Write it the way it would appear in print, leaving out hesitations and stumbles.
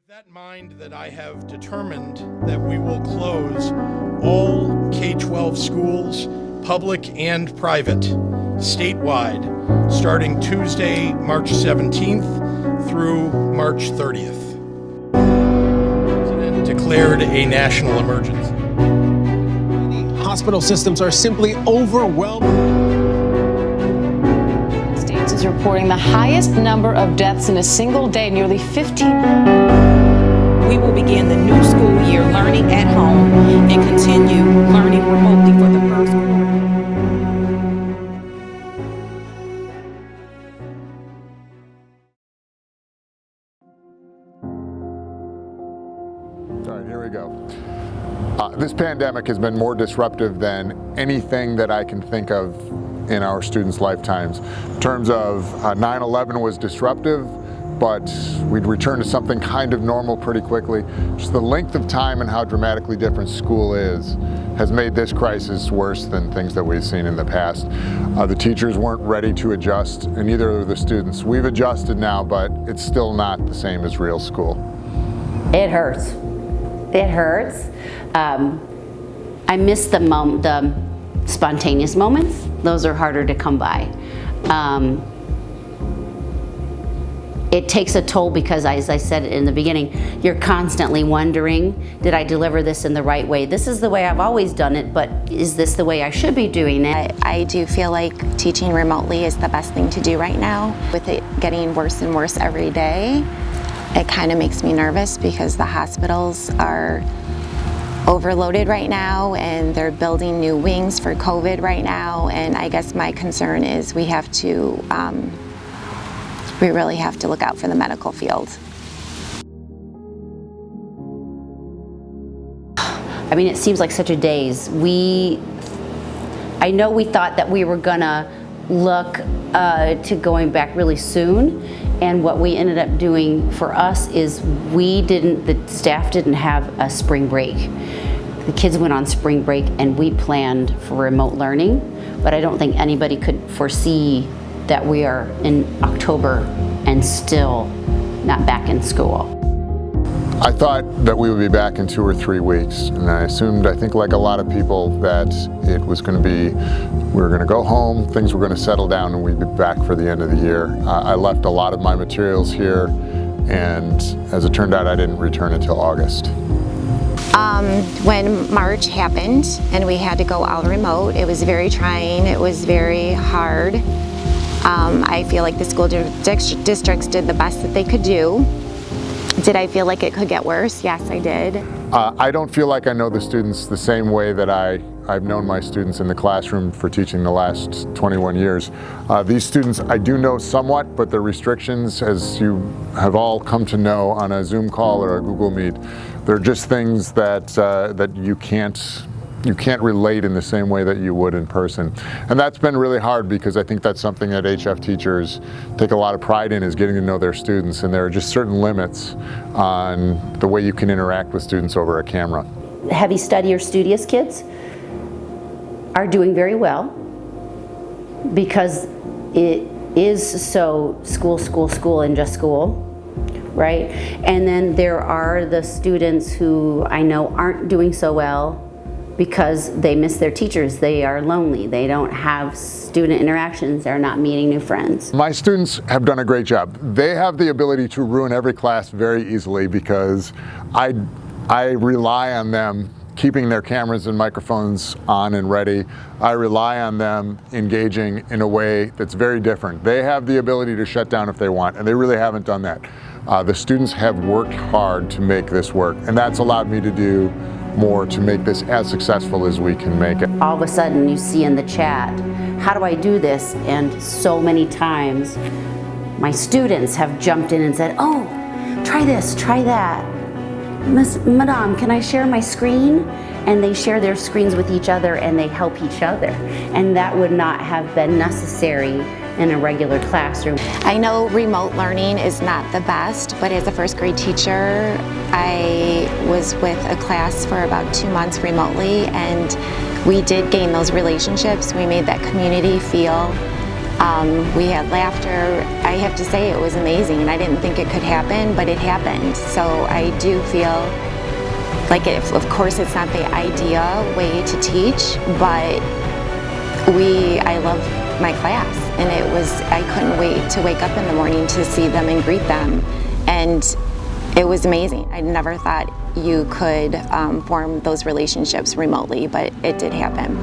With that in mind, that I have determined that we will close all K-12 schools, public and private, statewide, starting Tuesday, March 17th through March 30th. The President declared a national emergency. Hospital systems are simply overwhelmed. States is reporting the highest number of deaths in a single day, nearly 15. We will begin the new school year learning at home and continue learning remotely for the first quarter. All right, here we go. This pandemic has been more disruptive than anything that I can think of in our students' lifetimes. In terms of 9/11 was disruptive, but we'd return to something kind of normal pretty quickly. Just the length of time and how dramatically different school is has made this crisis worse than things that we've seen in the past. The teachers weren't ready to adjust, and neither are the students. We've adjusted now, but it's still not the same as real school. It hurts. It hurts. I miss the spontaneous moments. Those are harder to come by. It takes a toll because, as I said in the beginning, you're constantly wondering, did I deliver this in the right way? This is the way I've always done it, but is this the way I should be doing it? I do feel like teaching remotely is the best thing to do right now. With it getting worse and worse every day, it kind of makes me nervous because the hospitals are overloaded right now and they're building new wings for COVID right now. And I guess my concern is we really have to look out for the medical field. I mean, it seems like such a daze. I know we thought that we were gonna look to going back really soon, and what we ended up doing for us is the staff didn't have a spring break. The kids went on spring break and we planned for remote learning, but I don't think anybody could foresee that we are in October and still not back in school. I thought that we would be back in 2 or 3 weeks, and I assumed, I think like a lot of people, that it was going to be, we were going to go home, things were going to settle down, and we'd be back for the end of the year. I left a lot of my materials here, and as it turned out, I didn't return until August. When March happened and we had to go all remote, it was very trying, it was very hard. I feel like the school districts did the best that they could do. Did I feel like it could get worse? Yes, I did. I don't feel like I know the students the same way that I've known my students in the classroom for teaching the last 21 years. These students I do know somewhat, but the restrictions, as you have all come to know on a Zoom call or a Google Meet, they're just things that you can't relate in the same way that you would in person. And that's been really hard because I think that's something that HF teachers take a lot of pride in, is getting to know their students, and there are just certain limits on the way you can interact with students over a camera. Heavy study or studious kids are doing very well because it is so school and just school, right? And then there are the students who I know aren't doing so well because they miss their teachers, they are lonely, they don't have student interactions, they're not meeting new friends. My students have done a great job. They have the ability to ruin every class very easily because I rely on them keeping their cameras and microphones on and ready. I rely on them engaging in a way that's very different. They have the ability to shut down if they want, and they really haven't done that. The students have worked hard to make this work, and that's allowed me to do more to make this as successful as we can make it. All of a sudden you see in the chat, how do I do this? And so many times my students have jumped in and said, oh, try this, try that. Madame, can I share my screen? And they share their screens with each other and they help each other. And that would not have been necessary in a regular classroom. I know remote learning is not the best, but as a first grade teacher, I was with a class for about 2 months remotely, and we did gain those relationships. We made that community feel We had laughter. I have to say it was amazing, and I didn't think it could happen, but it happened. So I do feel like, of course, it's not the ideal way to teach, but I love my class, and I couldn't wait to wake up in the morning to see them and greet them, and it was amazing. I never thought you could form those relationships remotely, but it did happen.